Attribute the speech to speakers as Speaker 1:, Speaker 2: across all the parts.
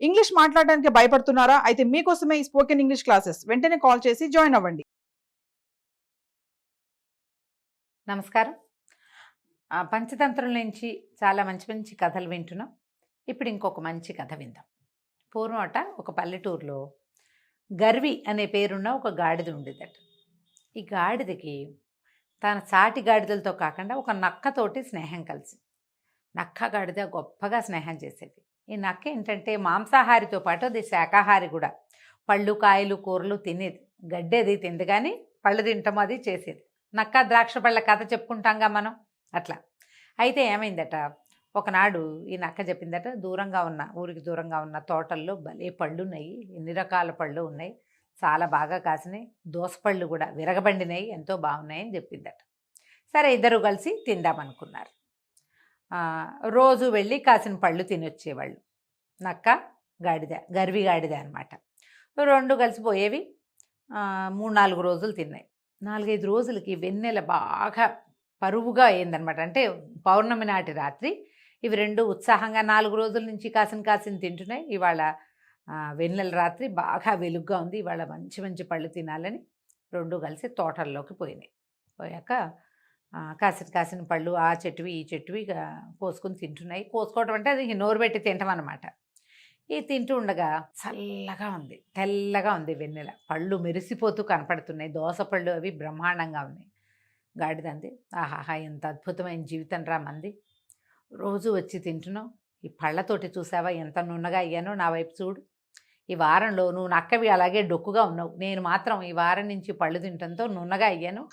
Speaker 1: English మాట్లాడడానికి భయపడుతున్నారా? అయితే మీకోసమే ఈ స్పోకెన్ ఇంగ్లీష్ క్లాసెస్. వెంటనే కాల్ చేసి జాయిన్ అవ్వండి.
Speaker 2: నమస్కారం. పంచతంత్రం నుంచి చాలా మంచి మంచి కథలు వింటున్నాం. ఇప్పుడు ఇంకొక మంచి కథ విందాం. పూర్వం ఒక పల్లెటూరులో గర్వి అనే పేరున్న ఒక గాడిద ఉండేదట. ఈ గాడిదకి తన సాటి గాడిదలతో కాకుండా ఒక నక్కతోటి స్నేహం కలిసి, నక్క గాడిద గొప్పగా స్నేహం చేసేది. ఈ నక్క ఏంటంటే మాంసాహారితో పాటు అది శాకాహారి కూడా. పళ్ళు కాయలు కూరలు తినేది, గడ్డేది తింది, కానీ పళ్ళు తింటాం అది చేసేది. నక్క ద్రాక్ష పళ్ళ కథ చెప్పుకుంటాంగా మనం, అట్లా. అయితే ఏమైందట, ఒకనాడు ఈ నక్క చెప్పిందట, ఊరికి దూరంగా ఉన్న తోటల్లో భలే పళ్ళు ఉన్నాయి, ఎన్ని రకాల పళ్ళు ఉన్నాయి, చాలా బాగా కాసినాయి, దోసపళ్ళు కూడా విరగబండినాయి, ఎంతో బాగున్నాయి అని చెప్పిందట. సరే, ఇద్దరు కలిసి తిందామనుకున్నారు. రోజు వెళ్ళి కాసిన పళ్ళు తినొచ్చేవాళ్ళు. నక్క గాడిద, గర్వి గాడిద అనమాట. రెండు కలిసిపోయేవి. 3-4 రోజులు తిన్నాయి. 4-5 రోజులకి వెన్నెల బాగా పరువుగా అయిందనమాట. అంటే పౌర్ణమి నాటి రాత్రి ఇవి రెండు ఉత్సాహంగా 4 రోజుల నుంచి కాసిన తింటున్నాయి. ఇవాళ వెన్నెల రాత్రి బాగా వెలుగ్గా ఉంది, ఇవాళ మంచి మంచి పళ్ళు తినాలని రెండు కలిసి తోటల్లోకి పోయినాయి. పోయాక కాసిన పళ్ళు ఆ చెట్టువి ఈ చెట్టువి కోసుకుని తింటున్నాయి. కోసుకోవటం అంటే అది నోరు పెట్టి తింటాం అన్నమాట. ఇది తింటూ ఉండగా చల్లగా ఉంది, తెల్లగా ఉంది వెన్నెల, పళ్ళు మెరిసిపోతూ కనపడుతున్నాయి, దోసపళ్ళు అవి బ్రహ్మాండంగా ఉన్నాయి. గాడిదంది, ఆహాహా, ఎంత అద్భుతమైన జీవితం రా మంది, రోజు వచ్చి తింటున్నావు, ఈ పళ్ళతోటి చూసావా ఎంత నున్నగా అయ్యానో, నా వైపు చూడు, ఈ వారంలో నువ్వు నక్కవి అలాగే డొక్కుగా ఉన్నావు, నేను మాత్రం ఈ వారం నుంచి పళ్ళు తింటంతో నున్నగా అయ్యాను,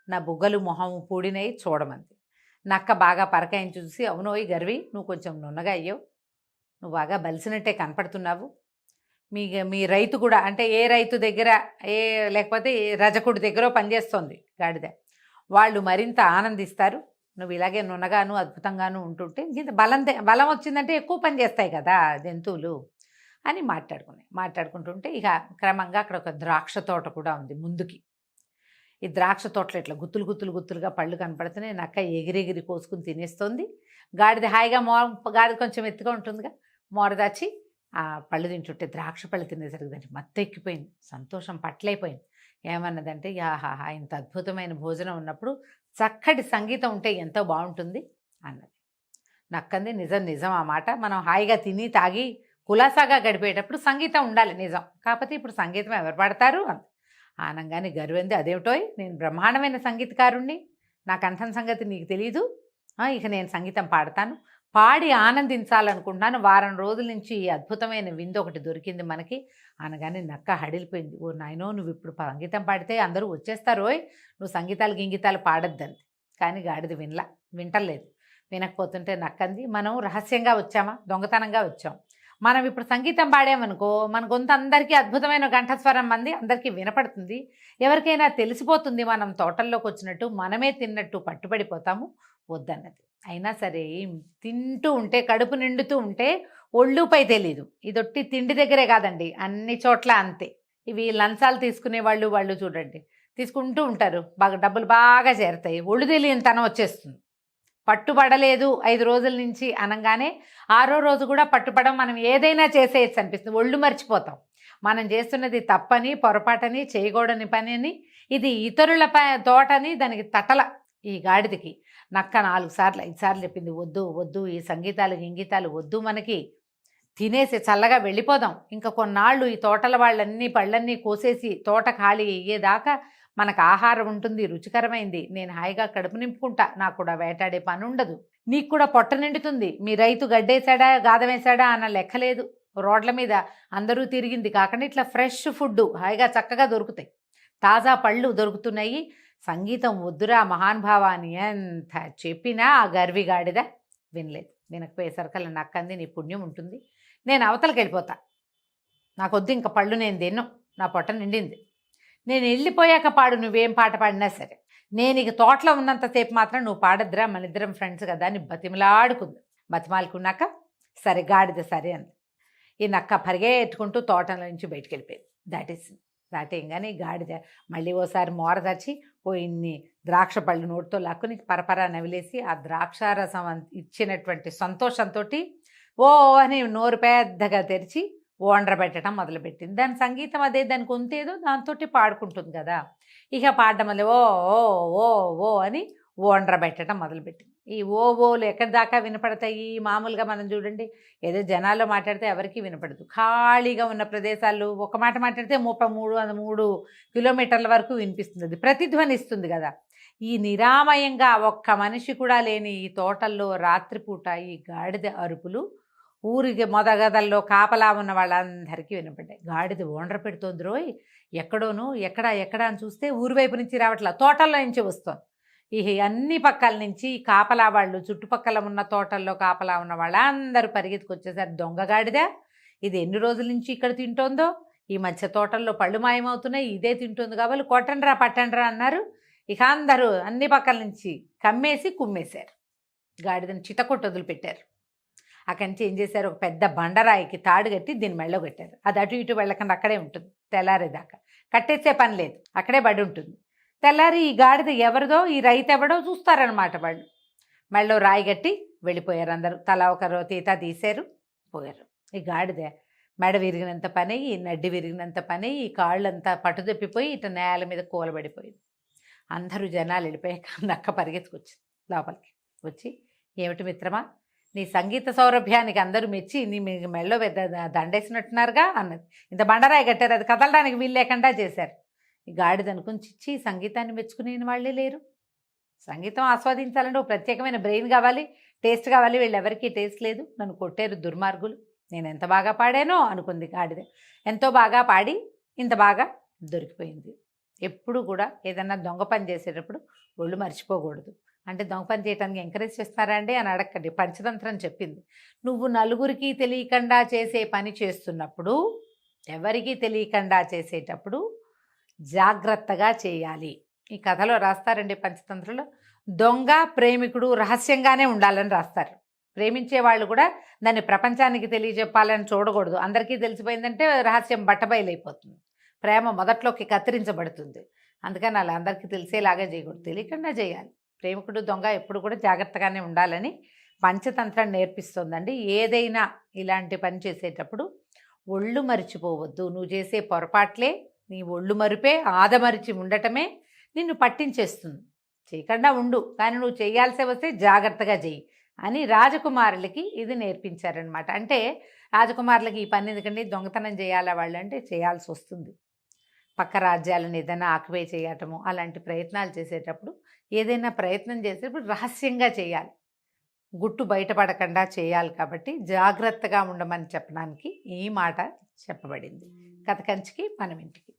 Speaker 2: నా బుగ్గలు మొహం పూడినాయి చూడమంది. నక్క బాగా పరకాయని చూసి, అవునోయ్ గర్వి, నువ్వు కొంచెం నున్నగా అయ్యావు, నువ్వు బాగా బలిసినట్టే కనపడుతున్నావు, మీ రైతు కూడా, అంటే ఏ రైతు దగ్గర లేకపోతే రజకుడి దగ్గర పనిచేస్తోంది గాడిద, వాళ్ళు మరింత ఆనందిస్తారు, నువ్వు ఇలాగే నున్నగాను అద్భుతంగాను ఉంటుంటే, ఇంత బలం వచ్చిందంటే ఎక్కువ పని చేస్తాయి కదా జంతువులు అని మాట్లాడుకుంటుంటే, ఇక క్రమంగా అక్కడ ఒక ద్రాక్ష తోట కూడా ఉంది ముందుకి. ఈ ద్రాక్ష తోటలో ఇట్లా గుత్తులుగా పళ్ళు కనపడుతున్నాయి. నక్క ఎగిరెగిరి కోసుకుని తినేస్తోంది. గాడిద హాయిగా గాడిద కొంచెం ఎత్తుగా ఉంటుందిగా, మోరదాచి ఆ పళ్ళు తింటుంటే, ద్రాక్ష పళ్ళు తినేసరికి దానికి మత్తు ఎక్కిపోయింది, సంతోషం పట్లైపోయింది. ఏమన్నదంటే, యాహాహా, ఇంత అద్భుతమైన భోజనం ఉన్నప్పుడు చక్కటి సంగీతం ఉంటే ఎంతో బాగుంటుంది అన్నది. నక్కంది, నిజం ఆ మాట, మనం హాయిగా తిని తాగి కులాసాగా గడిపేటప్పుడు సంగీతం ఉండాలి, నిజం. కాకపోతే ఇప్పుడు సంగీతం ఎవరు పాడతారు అంత ఆనంగానే గర్వంది, అదేమిటోయ్, నేను బ్రహ్మాండమైన సంగీతకారుణ్ణి, నా కంఠం సంగతి నీకు తెలీదు, ఇక నేను సంగీతం పాడతాను, పాడి ఆనందించాలనుకుంటున్నాను, వారం రోజుల నుంచి ఈ అద్భుతమైన విందు ఒకటి దొరికింది మనకి అనగానే నక్క హడిలిపోయింది. ఓ నాయనో, నువ్వు ఇప్పుడు సంగీతం పాడితే అందరూ వచ్చేస్తారోయ్, నువ్వు సంగీతాలు గింగీతాలు పాడొద్దంది. కానీ గాడిద వింటలేదు. వినకపోతుంటే నక్కంది, మనం రహస్యంగా వచ్చామా, దొంగతనంగా వచ్చాం, మనం ఇప్పుడు సంగీతం పాడామనుకో, మన గొంతు అందరికీ అద్భుతమైన కంఠస్వరం మంది అందరికీ వినపడుతుంది, ఎవరికైనా తెలిసిపోతుంది మనం తోటల్లోకి వచ్చినట్టు, మనమే తిన్నట్టు పట్టుబడిపోతాము, వద్దన్నది. అయినా సరే తింటూ ఉంటే, కడుపు నిండుతూ ఉంటే ఒళ్ళుపై తెలీదు. ఇదొట్టి తిండి దగ్గరే కాదండి, అన్ని చోట్ల అంతే. ఇవి లంచాలు తీసుకునే వాళ్ళు చూడండి, తీసుకుంటూ ఉంటారు, బాగా డబ్బులు బాగా చేరుతాయి, ఒళ్ళు తెలియని తనం వచ్చేస్తుంది. పట్టుబడలేదు 5 రోజుల నుంచి అనగానే 6వ రోజు కూడా పట్టుబడం, మనం ఏదైనా చేసేయచ్చు అనిపిస్తుంది, ఒళ్ళు మర్చిపోతాం, మనం చేస్తున్నది తప్పని, పొరపాటని, చేయకూడని పని అని, ఇది ఇతరుల తోటని దానికి తటల. ఈ గాడిదకి నక్క 4 సార్లు 5 సార్లు చెప్పింది, వద్దు ఈ సంగీతాలు గింగీతాలు వద్దు, మనకి తినేసి చల్లగా వెళ్ళిపోదాం, ఇంకా కొన్నాళ్ళు ఈ తోటల వాళ్ళన్నీ పళ్ళన్నీ కోసేసి తోట ఖాళీ అయ్యేదాకా మనకు ఆహారం ఉంటుంది, రుచికరమైంది, నేను హాయిగా కడుపు నింపుకుంటా, నాకు కూడా వేటాడే పని ఉండదు, నీకు కూడా పొట్ట నిండుతుంది, మీ రైతు గడ్డేశాడా గాదం వేశాడా అన్న లెక్కలేదు, రోడ్ల మీద అందరూ తిరిగింది కాకుండా ఇట్లా ఫ్రెష్ ఫుడ్ హాయిగా చక్కగా దొరుకుతాయి, తాజా పళ్ళు దొరుకుతున్నాయి, సంగీతం వద్దురా మహానుభావ అని ఎంత చెప్పినా ఆ గర్వి గాడిద వినలేదు. వినకపోయేసరికల్లా నక్కంది, నీ పుణ్యం ఉంటుంది, నేను అవతలకి వెళ్ళిపోతా, నాకొద్దు ఇంకా పళ్ళు, నేను తిన్ను, నా పొట్ట నిండింది, నేను వెళ్ళిపోయాక పాడు, నువ్వేం పాట పాడినా సరే, నేను ఇక తోటలో ఉన్నంతసేపు మాత్రం నువ్వు పాడద్దురా, మన ఇద్దరం ఫ్రెండ్స్ కదా అని బతిమాలుకున్నాక సరే గాడిద సరే అంది. ఈ నక్క పరిగెత్తుకుంటూ తోటలో నుంచి బయటికి వెళ్ళిపోయింది. దాటేయంగానే గాడిద మళ్ళీ ఓసారి మోరదర్చి ఇన్ని ద్రాక్ష పళ్ళు నోటితో లాక్కుని పరపరా నవిలేసి ఆ ద్రాక్షారసం ఇచ్చినటువంటి సంతోషంతో ఓ అని నోరు పెద్దగా తెరిచి ఓండ్ర పెట్టడం మొదలుపెట్టింది. దాని సంగీతం అదే, దానికి గొంతేదో దాంతో పాడుకుంటుంది కదా. ఇక పాడడం వల్ల ఓ ఓ ఓ ఓ అని ఓండ్ర పెట్టడం మొదలుపెట్టింది. ఈ ఓ ఓలు ఎక్కడి దాకా వినపడతాయి? మామూలుగా మనం చూడండి, ఏదో జనాల్లో మాట్లాడితే ఎవరికీ వినపడదు. ఖాళీగా ఉన్న ప్రదేశాల్లో ఒక మాట మాట్లాడితే 3 కిలోమీటర్ల వరకు వినిపిస్తుంది, అది ప్రతిధ్వనిస్తుంది కదా. ఈ నిరామయంగా ఒక్క మనిషి కూడా లేని ఈ తోటల్లో రాత్రిపూట ఈ గాడిద అరుపులు ఊరికి మొదగదల్లో కాపలా ఉన్న వాళ్ళందరికీ వినపడ్డాయి. గాడిద ఓండ్ర పెడుతోంది రోయ్, ఎక్కడోను ఎక్కడ అని చూస్తే ఊరి వైపు నుంచి రావట్లా, తోటల్లో నుంచి వస్తోంది. ఈ అన్ని పక్కల నుంచి కాపలా వాళ్ళు, చుట్టుపక్కల ఉన్న తోటల్లో కాపలా ఉన్న వాళ్ళందరూ పరిగెత్తుకొచ్చేసారు. దొంగ గాడిద ఇది ఎన్ని రోజుల నుంచి ఇక్కడ తింటోందో, ఈ మధ్య తోటల్లో పళ్ళు మాయమవుతున్నాయి, ఇదే తింటుంది కాబట్టి కొట్టండ్రా పట్టండ్రా అన్నారు. ఇక అందరూ అన్ని పక్కల నుంచి కమ్మేసి కుమ్మేశారు, గాడిదని చితకొట్టు వదిలిపెట్టారు. అక్కడి నుంచి ఏం చేశారు, ఒక పెద్ద బండరాయికి తాడు కట్టి దీన్ని మెళ్ళో కట్టారు. అది అటు ఇటు వెళ్ళకుండా అక్కడే ఉంటుంది తెల్లారేదాకా, కట్టేసే పని లేదు, అక్కడే పడి ఉంటుంది. తెల్లారి ఈ గాడిద ఎవరిదో, ఈ రైతు ఎవడో చూస్తారనమాట. వాళ్ళు మెళ్ళో రాయి కట్టి వెళ్ళిపోయారు. అందరూ తలా ఒకరు తీత తీశారు, పోయారు. ఈ గాడిద మెడ విరిగినంత పని అయ్యి, నడ్డి విరిగినంత పని అయ్యి, కాళ్ళంతా పట్టుదప్పిపోయి ఇటు నేల మీద కూలబడిపోయింది. అందరూ జనాలు వెళ్ళిపోయాక నక్క పరిగెత్తుకొచ్చింది లోపలికి. వచ్చి, ఏమిటి మిత్రమా, నీ సంగీత సౌరభ్యానికి అందరూ మెచ్చి నీ మెళ్ళో పెద్ద దండేసినట్టున్నారుగా అన్నది. ఇంత బండరాయి కట్టారు, అది కదలడానికి వీలు లేకుండా చేశారు. ఈ గాడిద అనుకుని, చిచ్చి సంగీతాన్ని మెచ్చుకునే వాళ్ళే లేరు. సంగీతం ఆస్వాదించాలంటే ఒక ప్రత్యేకమైన బ్రెయిన్ కావాలి, టేస్ట్ కావాలి. వీళ్ళు ఎవరికీ టేస్ట్ లేదు, నన్ను కొట్టారు దుర్మార్గులు. నేను ఎంత బాగా పాడానో అనుకుంది గాడిద. ఎంతో బాగా పాడి ఇంత బాగా దొరికిపోయింది. ఎప్పుడు కూడా ఏదన్నా దొంగ పని చేసేటప్పుడు ఒళ్ళు మర్చిపోకూడదు. అంటే దొంగ పని చేయడానికి ఎంకరేజ్ చేస్తారా అండి అని అడగండి. పంచతంత్రం చెప్పింది, నువ్వు నలుగురికి తెలియకుండా చేసే పని చేస్తున్నప్పుడు, ఎవరికీ తెలియకుండా చేసేటప్పుడు జాగ్రత్తగా చేయాలి. ఈ కథలో రాస్తారండి పంచతంత్రంలో, దొంగ ప్రేమికుడు రహస్యంగానే ఉండాలని రాస్తారు. ప్రేమించే వాళ్ళు కూడా దాన్ని ప్రపంచానికి తెలియజెప్పాలని చూడకూడదు. అందరికీ తెలిసిపోయిందంటే రహస్యం బట్టబయలైపోతుంది, ప్రేమ మొదట్లోకి కత్తిరించబడుతుంది. అందుకని అలా అందరికీ తెలిసేలాగా చేయకూడదు, తెలియకుండా చేయాలి. ప్రేమికుడు దొంగ ఎప్పుడు కూడా జాగ్రత్తగానే ఉండాలని పంచతంత్రం నేర్పిస్తుందండి. ఏదైనా ఇలాంటి పని చేసేటప్పుడు ఒళ్ళు మరిచిపోవద్దు. నువ్వు చేసే పొరపాట్లే, నీ ఒళ్ళు మరిపే, ఆదమరిచి ఉండటమే నిన్ను పట్టించేస్తుంది. చేయకుండా ఉండు, కానీ నువ్వు చేయాల్సి వస్తే జాగ్రత్తగా చెయ్యి అని రాజకుమారులకి ఇది నేర్పించారనమాట. అంటే రాజకుమారులకి ఈ పని ఎందుకండి, దొంగతనం చేయాలా వాళ్ళు అంటే చేయాల్సి వస్తుంది. పక్క రాజ్యాలను ఏదైనా ఆక్యుపై చేయటము అలాంటి ప్రయత్నాలు చేసేటప్పుడు, ఏదైనా ప్రయత్నం చేసేటప్పుడు రహస్యంగా చేయాలి, గుట్టు బయటపడకుండా చేయాలి. కాబట్టి జాగ్రత్తగా ఉండమని చెప్పడానికి ఈ మాట చెప్పబడింది. కథ కంచికి మనం ఇంటికి.